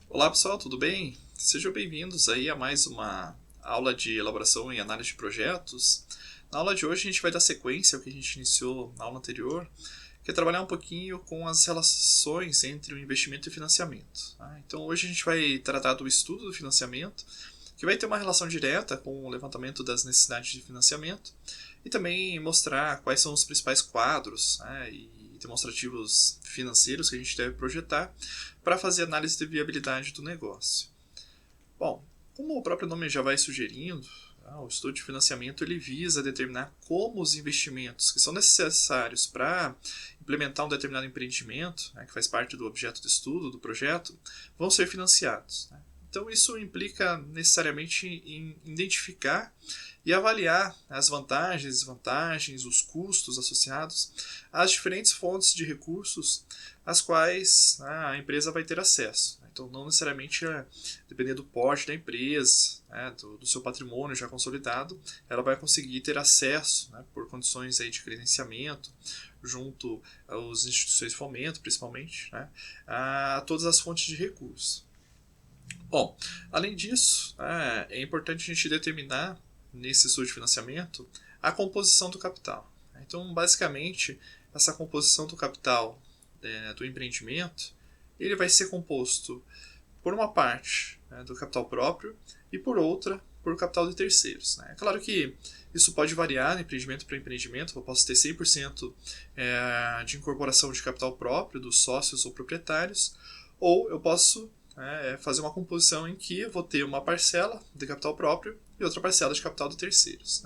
Olá pessoal, tudo bem? Sejam bem-vindos aí a mais uma aula de elaboração e análise de projetos. Na aula de hoje a gente vai dar sequência ao que a gente iniciou na aula anterior, que é trabalhar um pouquinho com as relações entre o investimento e o financiamento. Então hoje a gente vai tratar do estudo do financiamento, que vai ter uma relação direta com o levantamento das necessidades de financiamento e também mostrar quais são os principais quadros e demonstrativos financeiros que a gente deve projetar para fazer análise de viabilidade do negócio. Bom, como o próprio nome já vai sugerindo, o estudo de financiamento ele visa determinar como os investimentos que são necessários para implementar um determinado empreendimento, que faz parte do objeto de estudo do projeto, vão ser financiados. Então isso implica necessariamente em identificar e avaliar as vantagens, desvantagens, os custos associados às diferentes fontes de recursos às quais a empresa vai ter acesso. Então, não necessariamente, dependendo do porte da empresa, do seu patrimônio já consolidado, ela vai conseguir ter acesso, por condições aí de credenciamento, junto às instituições de fomento, principalmente, a todas as fontes de recursos. Bom, além disso, é importante a gente determinar, nesse estudo de financiamento, a composição do capital. Então, basicamente, essa composição do capital do empreendimento, ele vai ser composto por uma parte do capital próprio e por outra por capital de terceiros. É claro que isso pode variar de empreendimento para empreendimento, eu posso ter 100% de incorporação de capital próprio dos sócios ou proprietários, ou eu posso fazer uma composição em que eu vou ter uma parcela de capital próprio e outra parcela de capital de terceiros.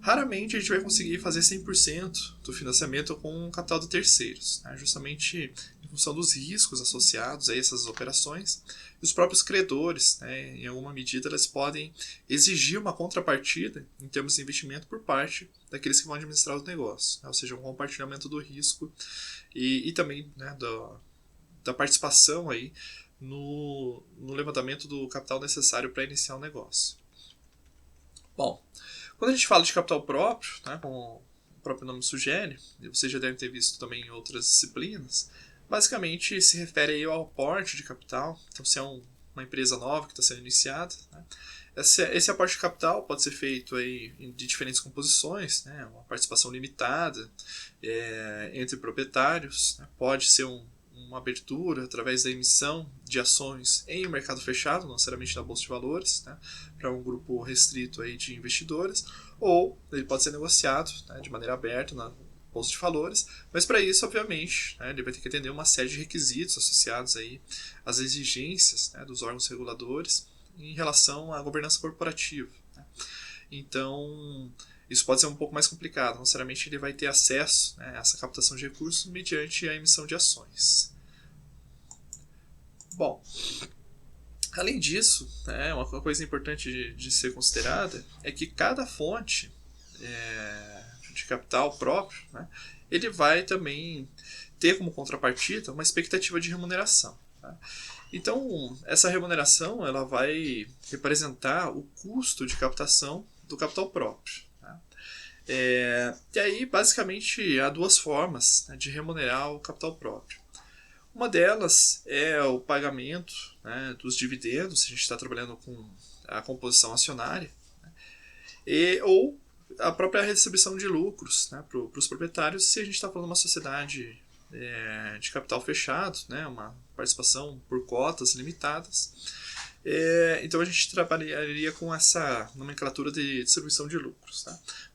Raramente a gente vai conseguir fazer 100% do financiamento com capital de terceiros, justamente em função dos riscos associados a essas operações. E os próprios credores, em alguma medida, eles podem exigir uma contrapartida em termos de investimento por parte daqueles que vão administrar o negócio, ou seja, um compartilhamento do risco e também da participação aí no levantamento do capital necessário para iniciar o negócio. Bom, quando a gente fala de capital próprio, como o próprio nome sugere, e vocês já devem ter visto também em outras disciplinas, basicamente se refere aí ao aporte de capital. Então, se é uma empresa nova que está sendo iniciada, esse aporte de capital pode ser feito aí de diferentes composições, uma participação limitada entre proprietários, pode ser uma abertura através da emissão de ações em um mercado fechado, não necessariamente na Bolsa de Valores, para um grupo restrito aí de investidores, ou ele pode ser negociado de maneira aberta na Bolsa de Valores, mas para isso, obviamente, ele vai ter que atender uma série de requisitos associados aí às exigências dos órgãos reguladores em relação à governança corporativa. Então, isso pode ser um pouco mais complicado. Não necessariamente ele vai ter acesso a essa captação de recursos mediante a emissão de ações. Bom, além disso, uma coisa importante de ser considerada é que cada fonte de capital próprio, ele vai também ter como contrapartida uma expectativa de remuneração. Então, essa remuneração ela vai representar o custo de captação do capital próprio. E aí, basicamente, há duas formas de remunerar o capital próprio. Uma delas é o pagamento dos dividendos, se a gente está trabalhando com a composição acionária, ou a própria redistribuição de lucros para os proprietários, se a gente está falando de uma sociedade de capital fechado, uma participação por cotas limitadas. Então a gente trabalharia com essa nomenclatura de distribuição de lucros.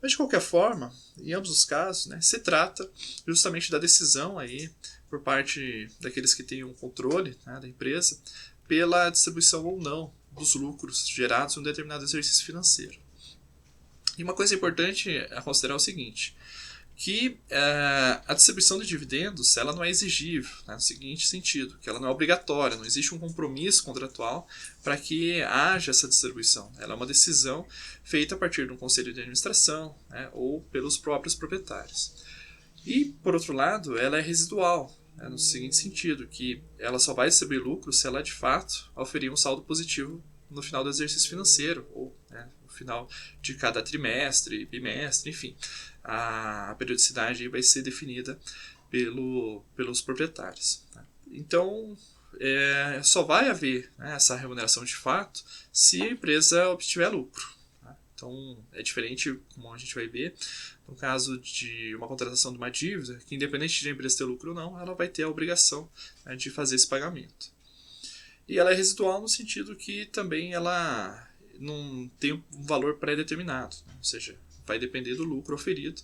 Mas de qualquer forma, em ambos os casos, se trata justamente da decisão aí por parte daqueles que têm um controle da empresa pela distribuição ou não dos lucros gerados em um determinado exercício financeiro. E uma coisa importante a considerar é o seguinte, que a distribuição de dividendos ela não é exigível, no seguinte sentido, que ela não é obrigatória, não existe um compromisso contratual para que haja essa distribuição. Ela é uma decisão feita a partir de um conselho de administração ou pelos próprios proprietários. E, por outro lado, ela é residual, no seguinte sentido, que ela só vai distribuir lucro se ela, de fato, oferir um saldo positivo no final do exercício financeiro, ou no final de cada trimestre, bimestre, enfim. A periodicidade vai ser definida pelos proprietários. Então, só vai haver, né, essa remuneração de fato se a empresa obtiver lucro. Tá? Então, é diferente, como a gente vai ver, no caso de uma contratação de uma dívida, que independente de a empresa ter lucro ou não, ela vai ter a obrigação, né, de fazer esse pagamento. E ela é residual no sentido que também ela não tem um valor pré-determinado, né? Ou seja, vai depender do lucro oferido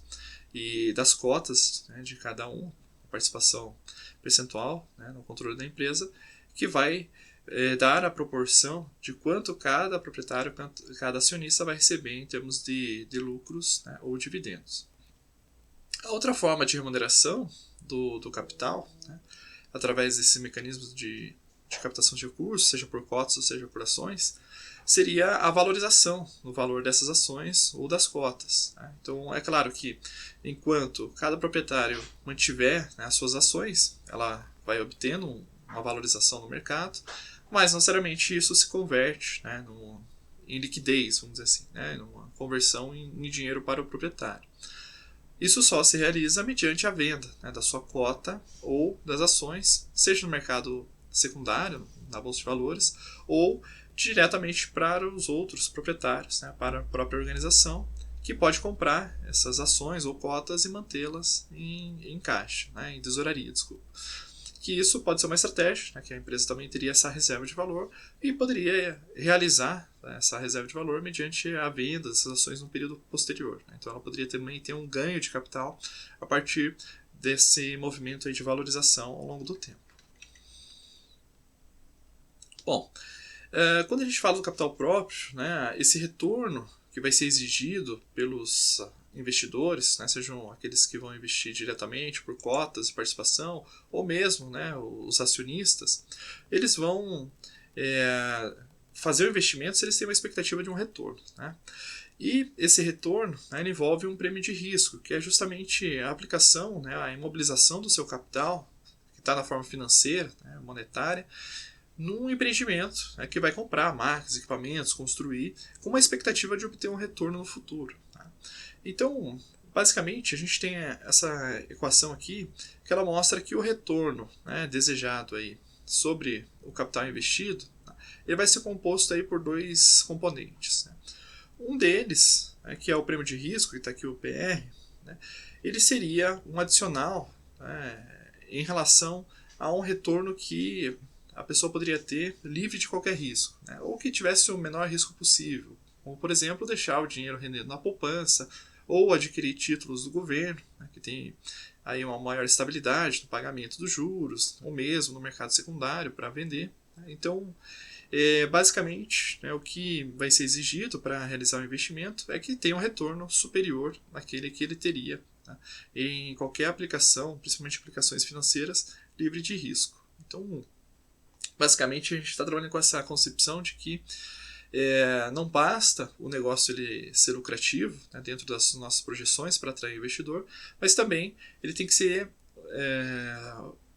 e das cotas, né, de cada um, a participação percentual, né, no controle da empresa, que vai dar a proporção de quanto cada proprietário, cada acionista vai receber em termos de lucros, né, ou dividendos. A outra forma de remuneração do capital, né, através desse mecanismo de captação de recursos, seja por cotas ou seja por ações, seria a valorização do valor dessas ações ou das cotas. Né? Então, é claro que enquanto cada proprietário mantiver, né, as suas ações, ela vai obtendo uma valorização no mercado, mas não necessariamente isso se converte, né, em liquidez, vamos dizer assim, né, numa conversão em dinheiro para o proprietário. Isso só se realiza mediante a venda, né, da sua cota ou das ações, seja no mercado secundário, na Bolsa de Valores, ou diretamente para os outros proprietários, né, para a própria organização, que pode comprar essas ações ou cotas e mantê-las em caixa, né, em tesouraria, desculpa. Que isso pode ser uma estratégia, né, que a empresa também teria essa reserva de valor e poderia realizar, né, essa reserva de valor mediante a venda dessas ações no período posterior. Né. Então ela poderia também ter um ganho de capital a partir desse movimento aí de valorização ao longo do tempo. Bom, quando a gente fala do capital próprio, né, esse retorno que vai ser exigido pelos investidores, né, sejam aqueles que vão investir diretamente por cotas de participação, ou mesmo, né, os acionistas, eles vão fazer o investimento se eles têm uma expectativa de um retorno. Né? E esse retorno, né, ele envolve um prêmio de risco, que é justamente a aplicação, né, a imobilização do seu capital, que está na forma financeira, né, monetária, num empreendimento, né, que vai comprar máquinas, equipamentos, construir, com uma expectativa de obter um retorno no futuro. Tá? Então, basicamente, a gente tem essa equação aqui, que ela mostra que o retorno, né, desejado aí sobre o capital investido, tá, ele vai ser composto aí por dois componentes. Né? Um deles, né, que é o prêmio de risco, que está aqui o PR, né, ele seria um adicional, né, em relação a um retorno que a pessoa poderia ter livre de qualquer risco, né? Ou que tivesse o menor risco possível, como por exemplo deixar o dinheiro rendendo na poupança, ou adquirir títulos do governo, né, que tem aí uma maior estabilidade no pagamento dos juros, ou mesmo no mercado secundário para vender. Né? Então, basicamente, né, o que vai ser exigido para realizar o investimento é que tenha um retorno superior àquele que ele teria, tá, em qualquer aplicação, principalmente aplicações financeiras, livre de risco. Então, basicamente, a gente está trabalhando com essa concepção de que não basta o negócio ele ser lucrativo, né, dentro das nossas projeções para atrair o investidor, mas também ele tem que ser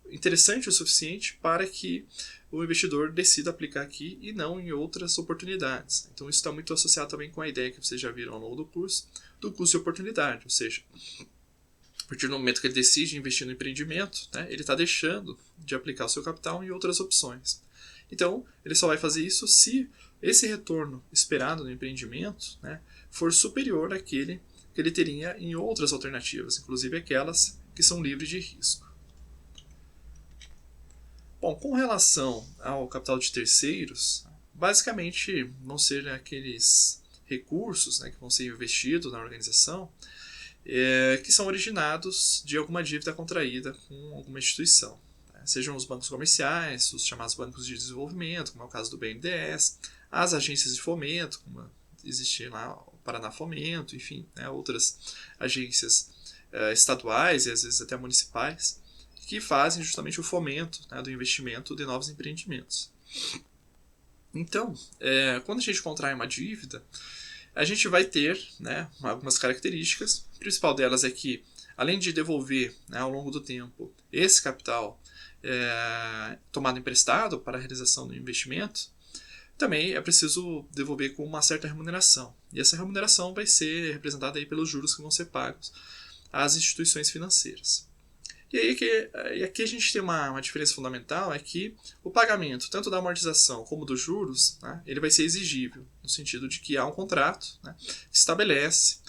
interessante o suficiente para que o investidor decida aplicar aqui e não em outras oportunidades. Então isso está muito associado também com a ideia que vocês já viram ao longo do custo de oportunidade, ou seja, a partir do momento que ele decide investir no empreendimento, né, ele está deixando de aplicar o seu capital em outras opções. Então, ele só vai fazer isso se esse retorno esperado no empreendimento, né, for superior àquele que ele teria em outras alternativas, inclusive aquelas que são livres de risco. Bom, com relação ao capital de terceiros, basicamente vão ser aqueles recursos, né, que vão ser investidos na organização, que são originados de alguma dívida contraída com alguma instituição. Né? Sejam os bancos comerciais, os chamados bancos de desenvolvimento, como é o caso do BNDES, as agências de fomento, como existe lá o Paraná Fomento, enfim, né, outras agências estaduais e às vezes até municipais, que fazem justamente o fomento, né, do investimento de novos empreendimentos. Então, quando a gente contrai uma dívida, a gente vai ter, né, algumas características. A principal delas é que, além de devolver, né, ao longo do tempo esse capital tomado emprestado para a realização do investimento, também é preciso devolver com uma certa remuneração. E essa remuneração vai ser representada aí pelos juros que vão ser pagos às instituições financeiras. E aí e aqui a gente tem uma diferença fundamental, é que o pagamento, tanto da amortização como dos juros, né, ele vai ser exigível, no sentido de que há um contrato, né, que estabelece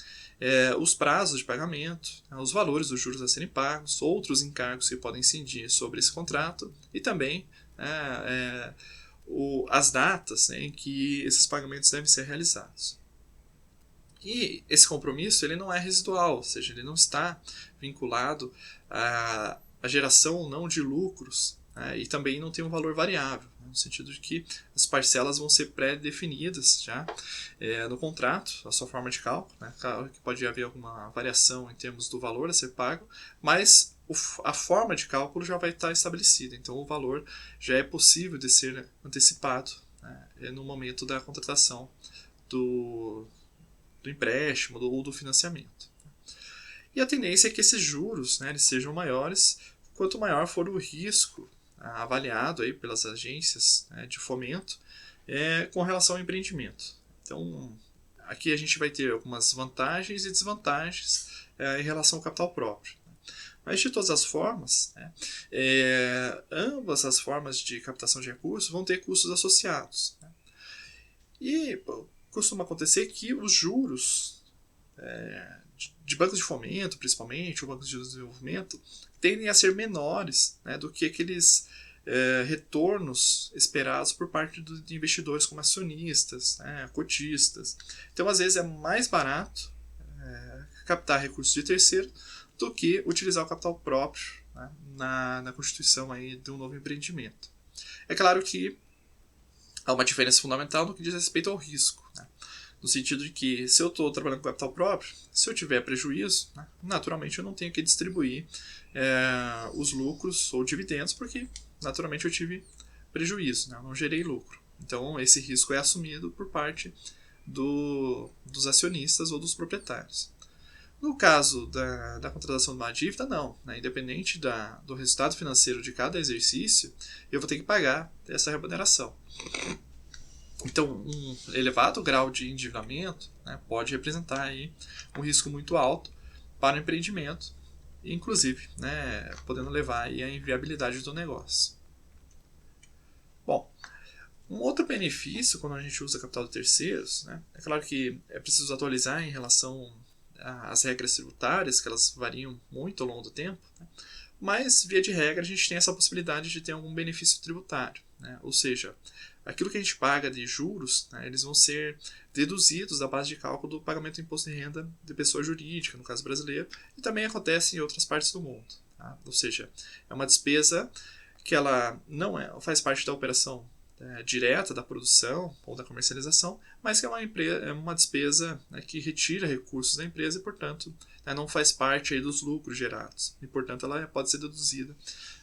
os prazos de pagamento, né, os valores dos juros a serem pagos, outros encargos que podem incidir sobre esse contrato e também as datas, né, em que esses pagamentos devem ser realizados. E esse compromisso ele não é residual, ou seja, ele não está vinculado à geração ou não de lucros, né, e também não tem um valor variável, né, no sentido de que as parcelas vão ser pré-definidas já no contrato, a sua forma de cálculo, né, claro que pode haver alguma variação em termos do valor a ser pago, mas a forma de cálculo já vai estar estabelecida, então o valor já é possível de ser antecipado, né, no momento da contratação do empréstimo ou do financiamento. E a tendência é que esses juros, né, eles sejam maiores quanto maior for o risco avaliado aí pelas agências, né, de fomento com relação ao empreendimento. Então, aqui a gente vai ter algumas vantagens e desvantagens em relação ao capital próprio. Mas, de todas as formas, né, ambas as formas de captação de recursos vão ter custos associados. Né? E costuma acontecer que os juros de bancos de fomento, principalmente, ou bancos de desenvolvimento, tendem a ser menores, né, do que aqueles retornos esperados por parte de investidores como acionistas, né, cotistas. Então, às vezes, é mais barato captar recursos de terceiro do que utilizar o capital próprio, né, na constituição aí de um novo empreendimento. É claro que há uma diferença fundamental no que diz respeito ao risco, né? No sentido de que, se eu estou trabalhando com capital próprio, se eu tiver prejuízo, né, naturalmente eu não tenho que distribuir os lucros ou dividendos, porque naturalmente eu tive prejuízo, né, eu não gerei lucro. Então esse risco é assumido por parte dos acionistas ou dos proprietários. No caso da contratação de uma dívida, não. Né? Independente do resultado financeiro de cada exercício, eu vou ter que pagar essa remuneração. Então, um elevado grau de endividamento, né, pode representar aí um risco muito alto para o empreendimento, inclusive, né, podendo levar aí à inviabilidade do negócio. Bom, um outro benefício quando a gente usa capital de terceiros, né, é claro que é preciso atualizar em relação às regras tributárias, que elas variam muito ao longo do tempo, né, mas, via de regra, a gente tem essa possibilidade de ter algum benefício tributário, né, ou seja, aquilo que a gente paga de juros, né, eles vão ser deduzidos da base de cálculo do pagamento do imposto de renda de pessoa jurídica, no caso brasileiro, e também acontece em outras partes do mundo. Tá? Ou seja, é uma despesa que ela não faz parte da operação direta da produção ou da comercialização, mas que é uma despesa, né, que retira recursos da empresa e, portanto, né, não faz parte aí dos lucros gerados. E, portanto, ela pode ser deduzida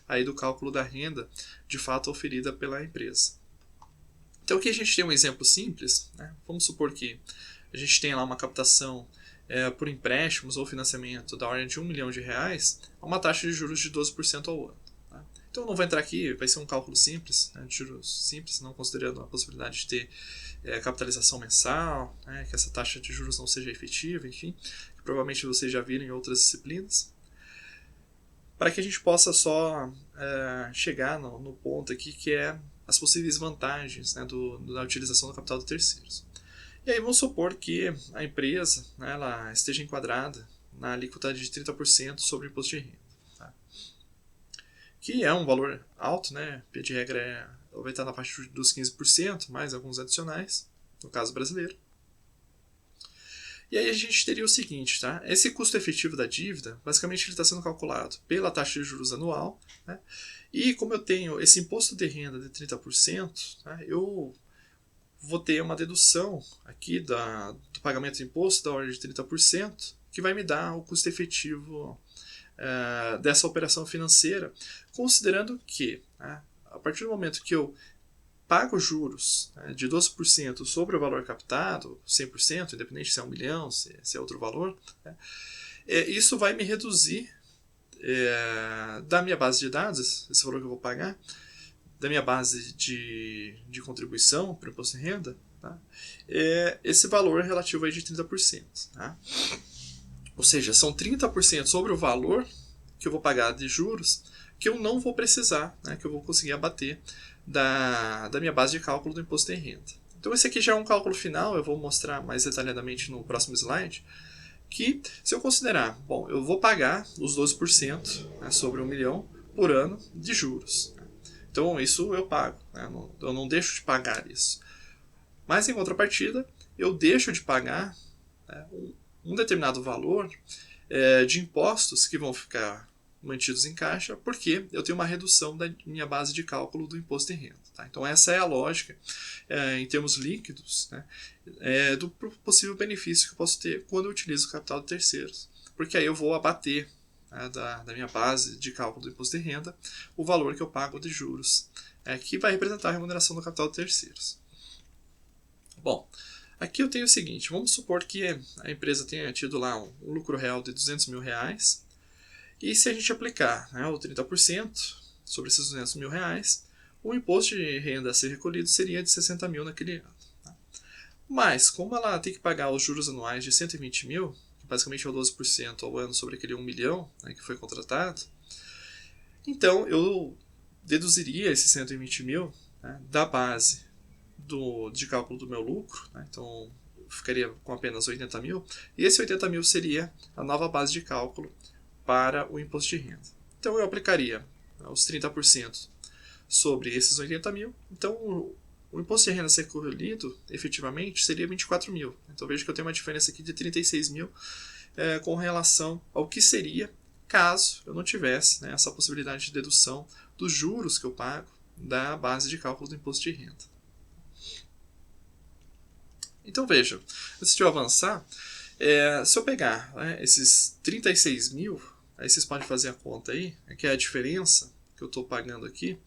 aí do cálculo da renda de fato oferida pela empresa. Então aqui a gente tem um exemplo simples, né? Vamos supor que a gente tem lá uma captação por empréstimos ou financiamento da ordem de R$1 milhão a uma taxa de juros de 12% ao ano. Tá? Então eu não vou entrar aqui, vai ser um cálculo simples, né, de juros simples, não considerando a possibilidade de ter capitalização mensal, né, que essa taxa de juros não seja efetiva, enfim, que provavelmente vocês já viram em outras disciplinas. Para que a gente possa só chegar no ponto aqui que é as possíveis vantagens, né, da utilização do capital de terceiros. E aí vamos supor que a empresa, né, ela esteja enquadrada na alíquota de 30% sobre o imposto de renda. Tá? Que é um valor alto, né? Via de regra ela vai estar na faixa dos 15%, mais alguns adicionais, no caso brasileiro. E aí a gente teria o seguinte, tá? Esse custo efetivo da dívida, basicamente ele está sendo calculado pela taxa de juros anual, né? E como eu tenho esse imposto de renda de 30%, tá? Eu vou ter uma dedução aqui do pagamento de imposto da ordem de 30%, que vai me dar o custo efetivo dessa operação financeira, considerando que, né, a partir do momento que eu pago juros, né, de 12% sobre o valor captado, 100%, independente se é 1 milhão, se é outro valor, né, isso vai me reduzir da minha base de dados, esse valor que eu vou pagar, da minha base de contribuição para o imposto de renda, tá, esse valor relativo aí de 30%. Tá? Ou seja, são 30% sobre o valor que eu vou pagar de juros que eu não vou precisar, né, que eu vou conseguir abater da minha base de cálculo do imposto de renda. Então esse aqui já é um cálculo final, eu vou mostrar mais detalhadamente no próximo slide, que se eu considerar, bom, eu vou pagar os 12%, né, sobre 1 milhão por ano de juros. Então isso eu pago, né, eu não deixo de pagar isso. Mas em contrapartida, eu deixo de pagar, né, um determinado valor de impostos que vão ficar mantidos em caixa, porque eu tenho uma redução da minha base de cálculo do imposto de renda. Tá? Então essa é a lógica, em termos líquidos, né, do possível benefício que eu posso ter quando eu utilizo o capital de terceiros. Porque aí eu vou abater, né, da minha base de cálculo do imposto de renda o valor que eu pago de juros, que vai representar a remuneração do capital de terceiros. Bom, aqui eu tenho o seguinte, vamos supor que a empresa tenha tido lá um lucro real de R$200 mil, e se a gente aplicar, né, o 30% sobre esses R$200 mil, o imposto de renda a ser recolhido seria de 60 mil naquele ano. Tá? Mas, como ela tem que pagar os juros anuais de 120 mil, que basicamente é o 12% ao ano sobre aquele 1 milhão, né, que foi contratado, então eu deduziria esses 120 mil, né, da base de cálculo do meu lucro, né, então eu ficaria com apenas 80 mil, e esse 80 mil seria a nova base de cálculo para o imposto de renda. Então eu aplicaria, né, os 30% sobre esses 80 mil, então o imposto de renda a ser recolhido efetivamente seria 24 mil. Então vejo que eu tenho uma diferença aqui de 36 mil com relação ao que seria caso eu não tivesse, né, essa possibilidade de dedução dos juros que eu pago da base de cálculo do imposto de renda. Então veja, antes de eu avançar, se eu pegar, né, esses 36 mil, aí vocês podem fazer a conta aí, que é a diferença que eu estou pagando aqui.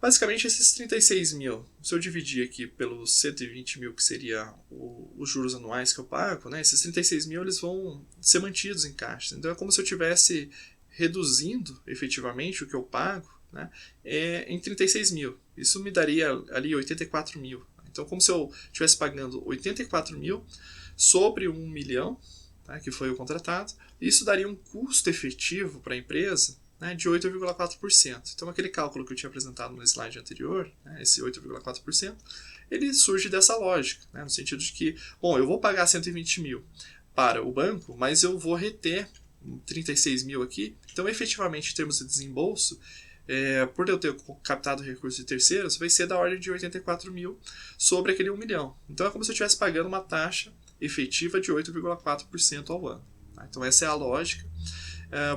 Basicamente esses 36 mil, se eu dividir aqui pelos 120 mil que seria os juros anuais que eu pago, né, esses 36 mil eles vão ser mantidos em caixa. Então é como se eu estivesse reduzindo efetivamente o que eu pago, né, em 36 mil. Isso me daria ali 84 mil. Então como se eu estivesse pagando 84 mil sobre 1 milhão, tá, que foi o contratado, isso daria um custo efetivo para a empresa, né, de 8,4%. Então aquele cálculo que eu tinha apresentado no slide anterior, né, esse 8,4%, ele surge dessa lógica, né, no sentido de que, bom, eu vou pagar 120 mil para o banco, mas eu vou reter 36 mil aqui, então efetivamente em termos de desembolso, por eu ter captado recursos de terceiros, vai ser da ordem de 84 mil sobre aquele 1 milhão. Então é como se eu estivesse pagando uma taxa efetiva de 8,4% ao ano. Tá? Então essa é a lógica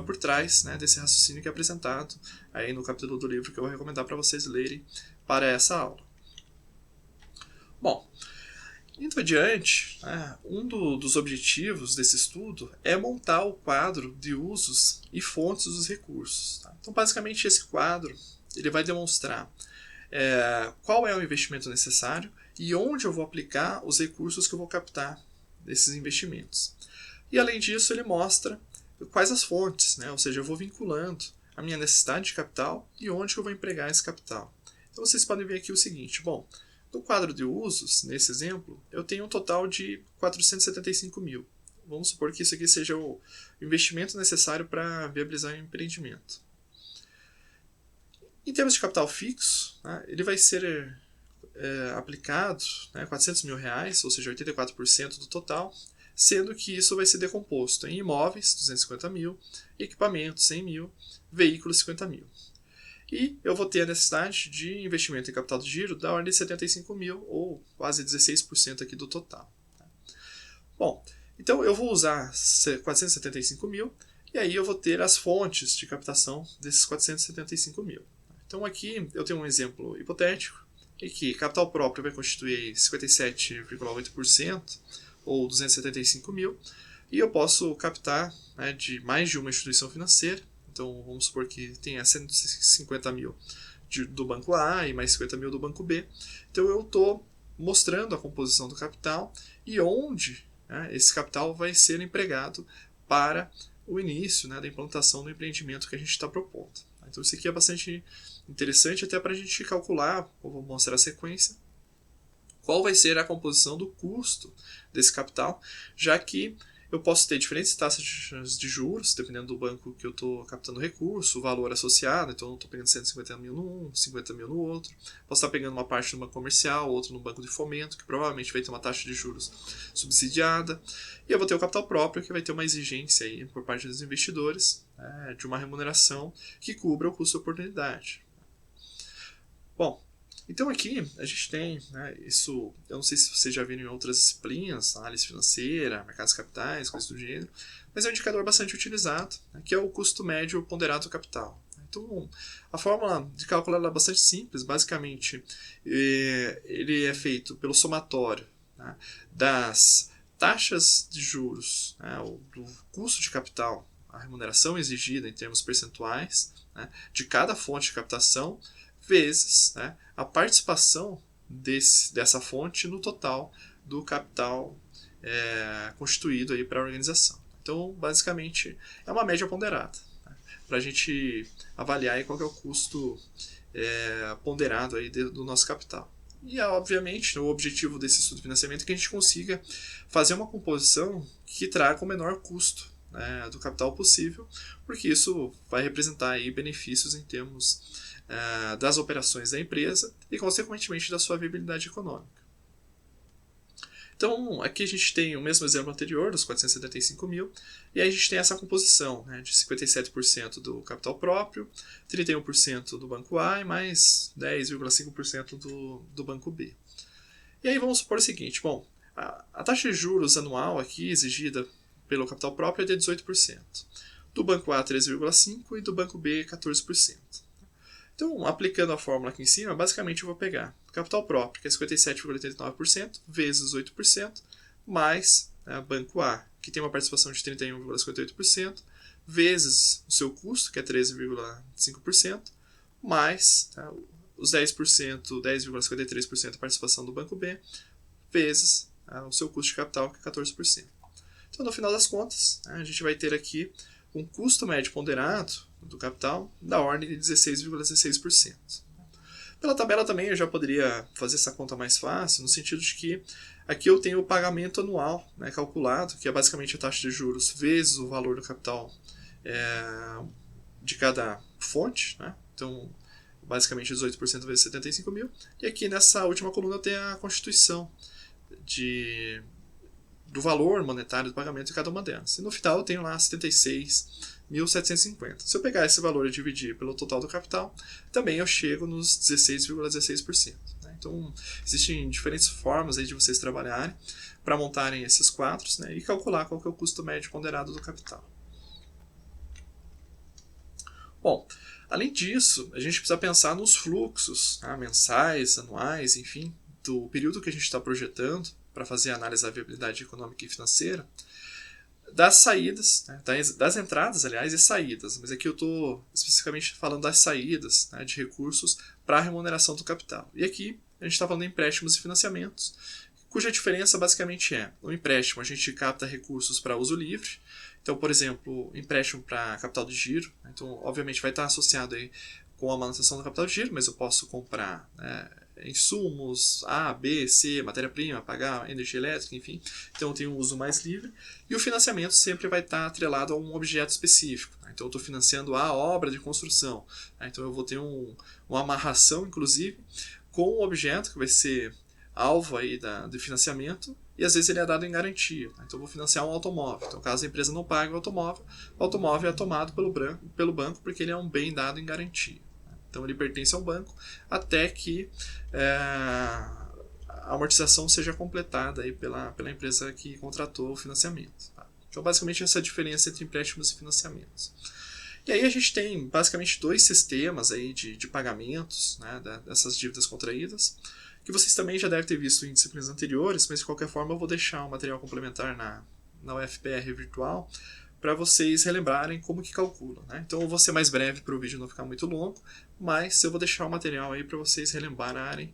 por trás, né, desse raciocínio que é apresentado aí no capítulo do livro que eu vou recomendar para vocês lerem para essa aula. Bom, indo adiante, um dos objetivos desse estudo é montar o quadro de usos e fontes dos recursos. Tá? Então basicamente esse quadro ele vai demonstrar qual é o investimento necessário e onde eu vou aplicar os recursos que eu vou captar desses investimentos. E além disso, ele mostra quais as fontes, né? Ou seja, eu vou vinculando a minha necessidade de capital e onde eu vou empregar esse capital. Então vocês podem ver aqui o seguinte, bom, no quadro de usos, nesse exemplo, eu tenho um total de 475 mil. Vamos supor que isso aqui seja o investimento necessário para viabilizar o empreendimento. Em termos de capital fixo, né, ele vai ser aplicado, né, 400 mil reais, ou seja, 84% do total, sendo que isso vai ser decomposto em imóveis, 250 mil, equipamentos, 100 mil, veículos, 50 mil. E eu vou ter a necessidade de investimento em capital de giro da ordem de 75 mil, ou quase 16% aqui do total. Bom, então eu vou usar 475 mil, e aí eu vou ter as fontes de captação desses 475 mil. Então aqui eu tenho um exemplo hipotético, em que capital próprio vai constituir 57,8%, ou 275 mil, e eu posso captar, né, de mais de uma instituição financeira. Então vamos supor que tenha 150 mil do banco A e mais 50 mil do banco B. Então eu estou mostrando a composição do capital e onde, né, esse capital vai ser empregado para o início, né, da implantação do empreendimento que a gente está propondo. Então isso aqui é bastante interessante até para a gente calcular, eu vou mostrar a sequência, qual vai ser a composição do custo desse capital, já que eu posso ter diferentes taxas de juros, dependendo do banco que eu estou captando recurso, o valor associado, então eu estou pegando 150 mil num, 50 mil no outro. Posso estar pegando uma parte no banco comercial, outra no banco de fomento, que provavelmente vai ter uma taxa de juros subsidiada. E eu vou ter o capital próprio, que vai ter uma exigência aí por parte dos investidores, de uma remuneração que cubra o custo de oportunidade. Bom, então aqui a gente tem, isso, eu não sei se vocês já viram em outras disciplinas, análise financeira, mercados capitais, coisas do gênero, mas é um indicador bastante utilizado, que é o custo médio ponderado do capital. Então, a fórmula de cálculo é bastante simples, basicamente ele é feito pelo somatório das taxas de juros, do custo de capital, a remuneração exigida em termos percentuais, de cada fonte de captação, vezes a participação dessa fonte no total do capital constituído para a organização. Então, basicamente, é uma média ponderada, para a gente avaliar qual que é o custo ponderado do nosso capital. E, obviamente, o objetivo desse estudo de financiamento é que a gente consiga fazer uma composição que traga o menor custo do capital possível, porque isso vai representar aí benefícios em termos das operações da empresa e, consequentemente, da sua viabilidade econômica. Então, aqui a gente tem o mesmo exemplo anterior, dos 475 mil, e aí a gente tem essa composição de 57% do capital próprio, 31% do banco A e mais 10,5% do banco B. E aí vamos supor o seguinte, bom, a taxa de juros anual aqui exigida pelo capital próprio é de 18%, do banco A 13,5% e do banco B 14%. Então, aplicando a fórmula aqui em cima, basicamente eu vou pegar o capital próprio, que é 57,89%, vezes 8%, mais banco A, que tem uma participação de 31,58%, vezes o seu custo, que é 13,5%, mais os 10%, 10,53% da participação do banco B, vezes o seu custo de capital, que é 14%. Então, no final das contas, a gente vai ter aqui um custo médio ponderado do capital da ordem de 16,16%. Pela tabela também eu já poderia fazer essa conta mais fácil, no sentido de que aqui eu tenho o pagamento anual calculado, que é basicamente a taxa de juros vezes o valor do capital de cada fonte. Então, basicamente 18% vezes 75 mil. E aqui nessa última coluna eu tenho a constituição do valor monetário do pagamento de cada uma delas. E no final eu tenho lá 76.750. Se eu pegar esse valor e dividir pelo total do capital, também eu chego nos 16,16%. Então, existem diferentes formas de vocês trabalharem para montarem esses quadros e calcular qual que é o custo médio ponderado do capital. Bom, além disso, a gente precisa pensar nos fluxos mensais, anuais, enfim, do período que a gente está projetando para fazer a análise da viabilidade econômica e financeira, das saídas, das entradas, aliás, e saídas, mas aqui eu estou especificamente falando das saídas de recursos para a remuneração do capital. E aqui a gente está falando de empréstimos e financiamentos, cuja diferença basicamente é: no empréstimo a gente capta recursos para uso livre, então, por exemplo, empréstimo para capital de giro, então obviamente vai estar associado aí com a manutenção do capital de giro, mas eu posso comprar insumos A, B, C, matéria-prima, pagar energia elétrica, enfim. Então eu tenho um uso mais livre. E o financiamento sempre vai estar atrelado a um objeto específico. Então eu estou financiando a obra de construção. Então eu vou ter uma amarração, inclusive, com o objeto que vai ser alvo aí do financiamento, e às vezes ele é dado em garantia. Então eu vou financiar um automóvel. Então, caso a empresa não pague o automóvel é tomado pelo banco porque ele é um bem dado em garantia. Então ele pertence ao banco até que a amortização seja completada aí pela empresa que contratou o financiamento. Então basicamente essa é a diferença entre empréstimos e financiamentos. E aí a gente tem basicamente dois sistemas aí de pagamentos dessas dívidas contraídas, que vocês também já devem ter visto em disciplinas anteriores, mas de qualquer forma eu vou deixar um material complementar na UFPR virtual para vocês relembrarem como que calculam. Então eu vou ser mais breve para o vídeo não ficar muito longo, mas eu vou deixar o material aí para vocês relembrarem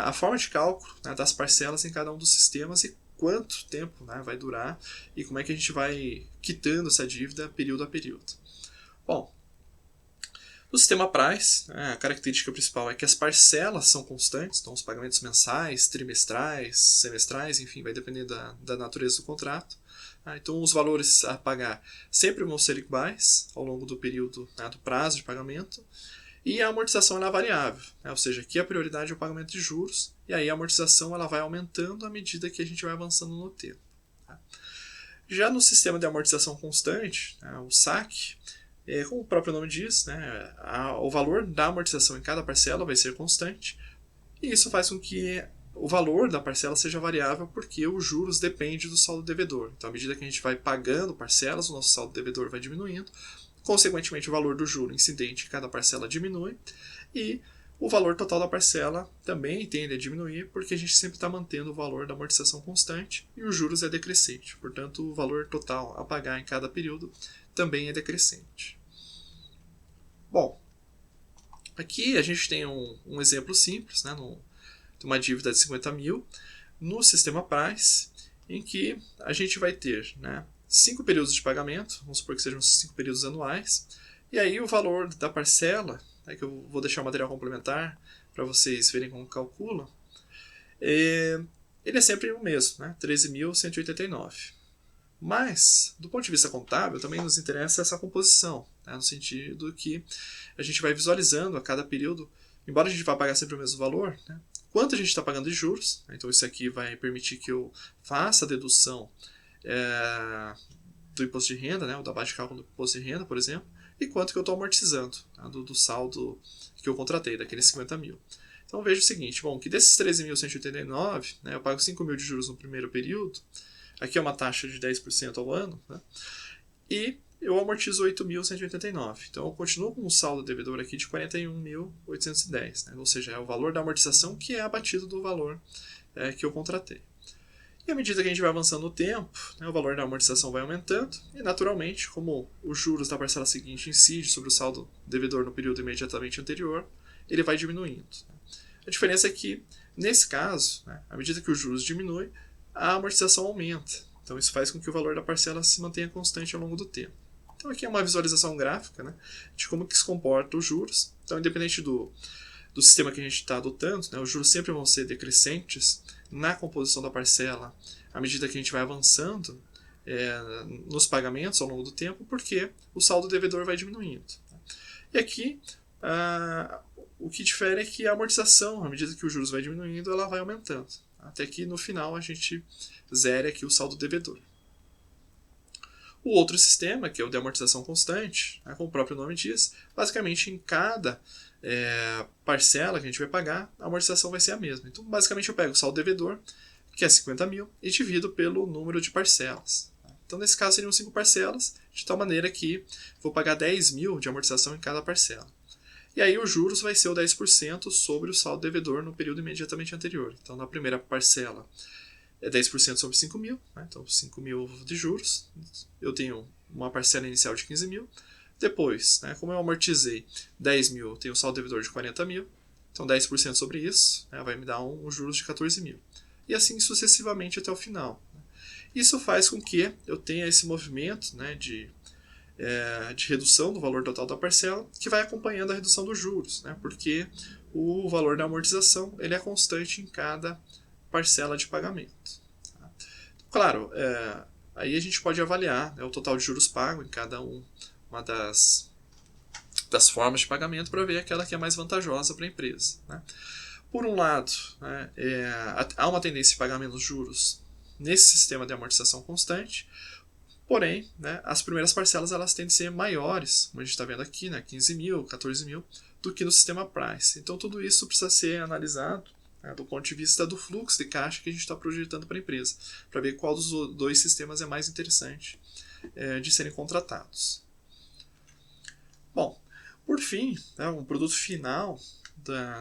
a forma de cálculo das parcelas em cada um dos sistemas e quanto tempo vai durar e como é que a gente vai quitando essa dívida período a período. Bom, no sistema PRAS, a característica principal é que as parcelas são constantes, então os pagamentos mensais, trimestrais, semestrais, enfim, vai depender da natureza do contrato. Então os valores a pagar sempre vão ser iguais ao longo do período, do prazo de pagamento. E a amortização ela é variável, ou seja, aqui a prioridade é o pagamento de juros, e aí a amortização ela vai aumentando à medida que a gente vai avançando no tempo. Já no sistema de amortização constante, o SAC, como o próprio nome diz, o valor da amortização em cada parcela vai ser constante, e isso faz com que o valor da parcela seja variável porque os juros dependem do saldo devedor. Então, à medida que a gente vai pagando parcelas, o nosso saldo devedor vai diminuindo, consequentemente o valor do juro incidente em cada parcela diminui, e o valor total da parcela também tende a diminuir, porque a gente sempre está mantendo o valor da amortização constante e os juros é decrescente. Portanto, o valor total a pagar em cada período também é decrescente. Bom, aqui a gente tem um exemplo simples, de uma dívida de 50 mil no sistema Price, em que a gente vai ter 5 períodos de pagamento, vamos supor que sejam 5 períodos anuais, e aí o valor da parcela, que eu vou deixar o material complementar para vocês verem como calcula, ele é sempre o mesmo, 13.189. Mas, do ponto de vista contábil, também nos interessa essa composição, no sentido que a gente vai visualizando a cada período, embora a gente vá pagar sempre o mesmo valor, quanto a gente está pagando de juros. Então isso aqui vai permitir que eu faça a dedução do imposto de renda, ou da base de cálculo do imposto de renda, por exemplo, e quanto que eu estou amortizando do saldo que eu contratei, daqueles 50 mil. Então veja o seguinte, que desses 13.189, eu pago 5 mil de juros no primeiro período, aqui é uma taxa de 10% ao ano, e eu amortizo 8.189. Então eu continuo com um saldo devedor aqui de 41.810, ou seja, é o valor da amortização que é abatido do valor que eu contratei. E à medida que a gente vai avançando no tempo, o valor da amortização vai aumentando e, naturalmente, como os juros da parcela seguinte incidem sobre o saldo devedor no período imediatamente anterior, ele vai diminuindo. A diferença é que, nesse caso, à medida que os juros diminuem, a amortização aumenta. Então isso faz com que o valor da parcela se mantenha constante ao longo do tempo. Então aqui é uma visualização gráfica de como que se comporta os juros. Então, independente do sistema que a gente está adotando, os juros sempre vão ser decrescentes na composição da parcela à medida que a gente vai avançando nos pagamentos ao longo do tempo, porque o saldo devedor vai diminuindo. E aqui, o que difere é que a amortização, à medida que os juros vai diminuindo, ela vai aumentando, até que no final a gente zere aqui o saldo devedor. O outro sistema, que é o de amortização constante, como o próprio nome diz, basicamente em cada parcela que a gente vai pagar, a amortização vai ser a mesma. Então, basicamente, eu pego o saldo devedor, que é 50 mil, e divido pelo número de parcelas. Então, nesse caso, seriam 5 parcelas, de tal maneira que vou pagar 10 mil de amortização em cada parcela. E aí, os juros vai ser o 10% sobre o saldo devedor no período imediatamente anterior. Então, na primeira parcela, é 10% sobre 5 mil, então 5 mil de juros, eu tenho uma parcela inicial de 15 mil, depois, como eu amortizei 10 mil, eu tenho um saldo devedor de 40 mil, então 10% sobre isso vai me dar um juros de 14 mil, e assim sucessivamente até o final. Isso faz com que eu tenha esse movimento de redução do valor total da parcela, que vai acompanhando a redução dos juros, porque o valor da amortização ele é constante em cada parcela de pagamento. Claro, aí a gente pode avaliar o total de juros pago em cada uma das formas de pagamento para ver aquela que é mais vantajosa para a empresa. Por um lado, há uma tendência de pagar menos juros nesse sistema de amortização constante, porém, as primeiras parcelas elas tendem a ser maiores, como a gente está vendo aqui, 15 mil, 14 mil, do que no sistema Price. Então tudo isso precisa ser analisado do ponto de vista do fluxo de caixa que a gente está projetando para a empresa, para ver qual dos dois sistemas é mais interessante de serem contratados. Bom, por fim, um produto final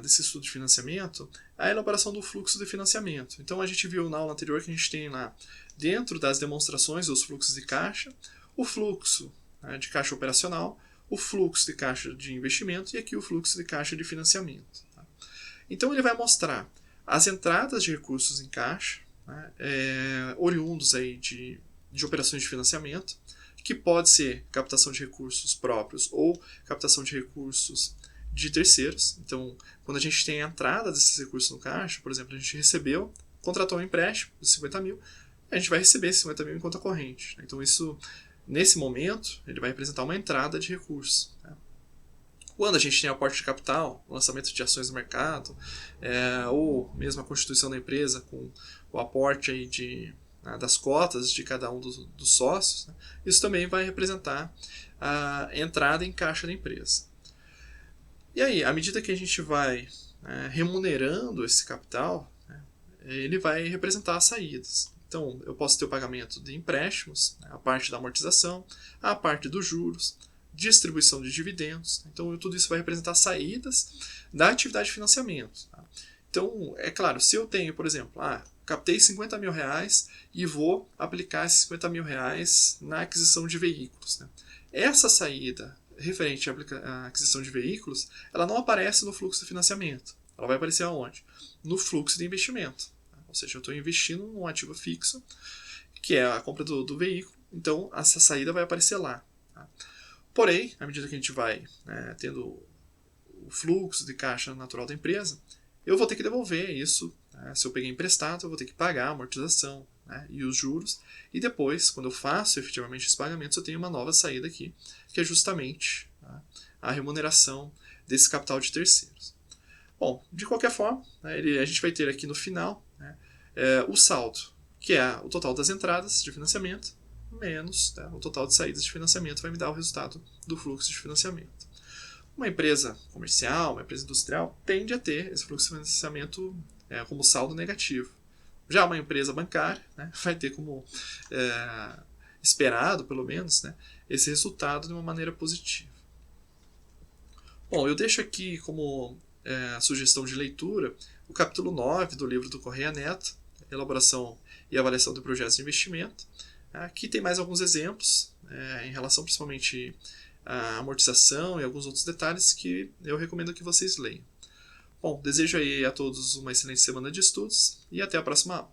desse estudo de financiamento é a elaboração do fluxo de financiamento. Então a gente viu na aula anterior que a gente tem lá, dentro das demonstrações dos fluxos de caixa, o fluxo de caixa operacional, o fluxo de caixa de investimento e aqui o fluxo de caixa de financiamento. Então ele vai mostrar as entradas de recursos em caixa, oriundos aí de operações de financiamento, que pode ser captação de recursos próprios ou captação de recursos de terceiros. Então, quando a gente tem a entrada desses recursos no caixa, por exemplo, a gente recebeu, contratou um empréstimo de 50 mil, a gente vai receber esses 50 mil em conta corrente. Então isso, nesse momento, ele vai representar uma entrada de recursos. Quando a gente tem aporte de capital, o lançamento de ações no mercado, ou mesmo a constituição da empresa com o aporte aí das cotas de cada um dos sócios, né, isso também vai representar a entrada em caixa da empresa. E aí, à medida que a gente vai remunerando esse capital, né, ele vai representar as saídas. Então, eu posso ter o pagamento de empréstimos, né, a parte da amortização, a parte dos juros, distribuição de dividendos. Então, tudo isso vai representar saídas da atividade de financiamento. Tá? Então, é claro, se eu tenho, por exemplo, captei 50 mil reais e vou aplicar esses 50 mil reais na aquisição de veículos. Né? Essa saída referente à aquisição de veículos, ela não aparece no fluxo de financiamento. Ela vai aparecer aonde? No fluxo de investimento. Tá? Ou seja, eu estou investindo num ativo fixo, que é a compra do veículo, então essa saída vai aparecer lá. Tá? Porém, à medida que a gente vai tendo o fluxo de caixa natural da empresa, eu vou ter que devolver isso. Né? Se eu peguei emprestado, eu vou ter que pagar a amortização, né, e os juros. E depois, quando eu faço efetivamente os pagamentos, eu tenho uma nova saída aqui, que é justamente a remuneração desse capital de terceiros. Bom, de qualquer forma, né, a gente vai ter aqui no final, né, o saldo, que é o total das entradas de financiamento, menos o total de saídas de financiamento, vai me dar o resultado do fluxo de financiamento. Uma empresa comercial, uma empresa industrial, tende a ter esse fluxo de financiamento como saldo negativo. Já uma empresa bancária, né, vai ter como esperado, pelo menos, né, esse resultado de uma maneira positiva. Bom, eu deixo aqui como sugestão de leitura o capítulo 9 do livro do Correia Neto, Elaboração e Avaliação de Projetos de Investimento. Aqui tem mais alguns exemplos, em relação principalmente à amortização e alguns outros detalhes que eu recomendo que vocês leiam. Bom, desejo aí a todos uma excelente semana de estudos e até a próxima aula.